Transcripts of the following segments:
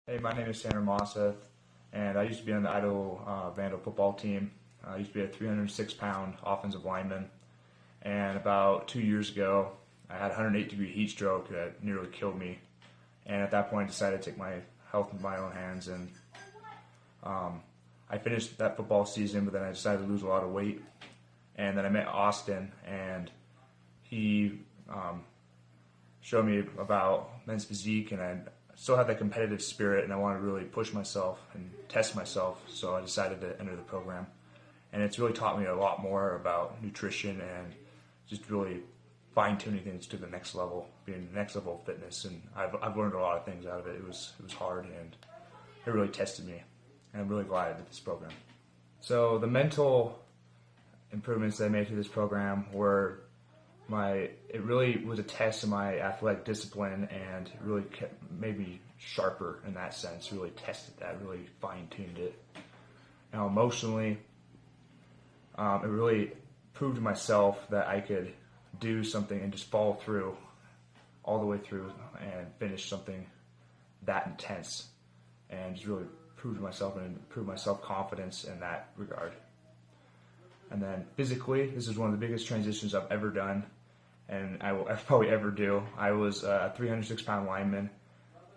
Hey, my name is Tanner Mosseth, and I used to be on the Idaho Vandal football team. I used to be a 306-pound offensive lineman, and about 2 years ago, I had a 108-degree heat stroke that nearly killed me. And at that point, I decided to take my health into my own hands, and I finished that football season, but then I decided to lose a lot of weight. And then I met Austin, and he showed me about men's physique, and I still had that competitive spirit, and I wanted to really push myself and test myself, so I decided to enter the program. And it's really taught me a lot more about nutrition and just really fine-tuning things to the next level, being the next level of fitness. And I've learned a lot of things out of it. It was hard, and it really tested me, and I'm really glad I did this program. So the mental improvements that I made to this program were it really was a test of my athletic discipline, and it really made me sharper in that sense, really tested that, really fine-tuned it. Now emotionally, it really proved to myself that I could do something and just follow through all the way through and finish something that intense, and just really prove to myself and improve my self-confidence in that regard. And then physically, this is one of the biggest transitions I've ever done, and I will probably ever do. I was a 306-pound lineman,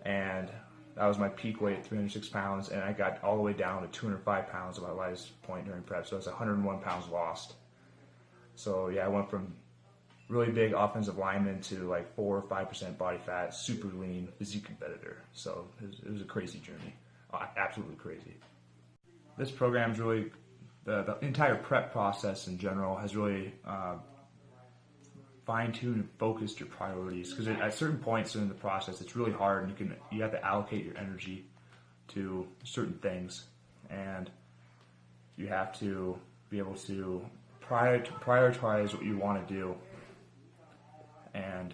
and that was my peak weight, 306 pounds, and I got all the way down to 205 pounds at my lightest point during prep, so it's 101 pounds lost. So yeah, I went from really big offensive lineman to like 4 or 5% body fat, super lean, physique competitor. So it was a crazy journey, absolutely crazy. This program's really, the entire prep process in general has really fine-tuned and focused your priorities, because at certain points in the process it's really hard, and you have to allocate your energy to certain things, and you have to be able to prioritize what you want to do, and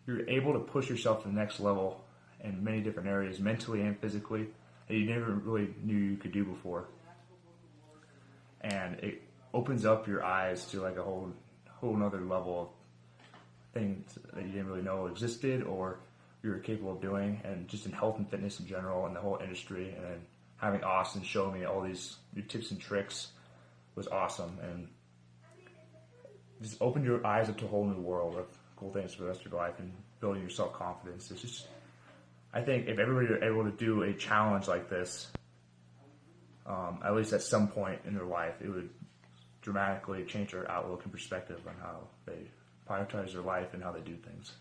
you're able to push yourself to the next level in many different areas, mentally and physically, that you never really knew you could do before. And it opens up your eyes to like a whole nother level of things that you didn't really know existed or you were capable of doing, and just in health and fitness in general and the whole industry. And then having Austin show me all these new tips and tricks was awesome, and just opened your eyes up to a whole new world of cool things for the rest of your life and building your self-confidence. It's just, I think if everybody were able to do a challenge like this, at least at some point in their life, it would dramatically change their outlook and perspective on how they prioritize their life and how they do things.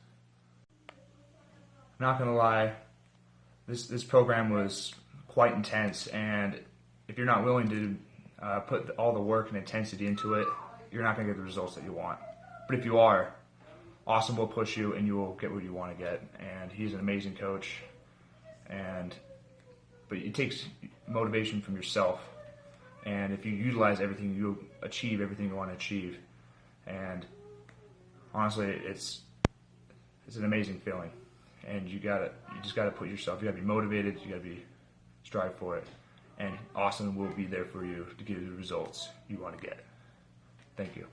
I'm not going to lie, this program was quite intense, and if you're not willing to put all the work and intensity into it, you're not going to get the results that you want. But if you are, Austin will push you and you will get what you want to get, and he's an amazing coach. But it takes motivation from yourself, and if you utilize everything, you'll achieve everything you want to achieve. And honestly, it's an amazing feeling, and you just gotta put yourself. You gotta be motivated. You gotta strive for it, and Austin will be there for you to give you the results you want to get. Thank you.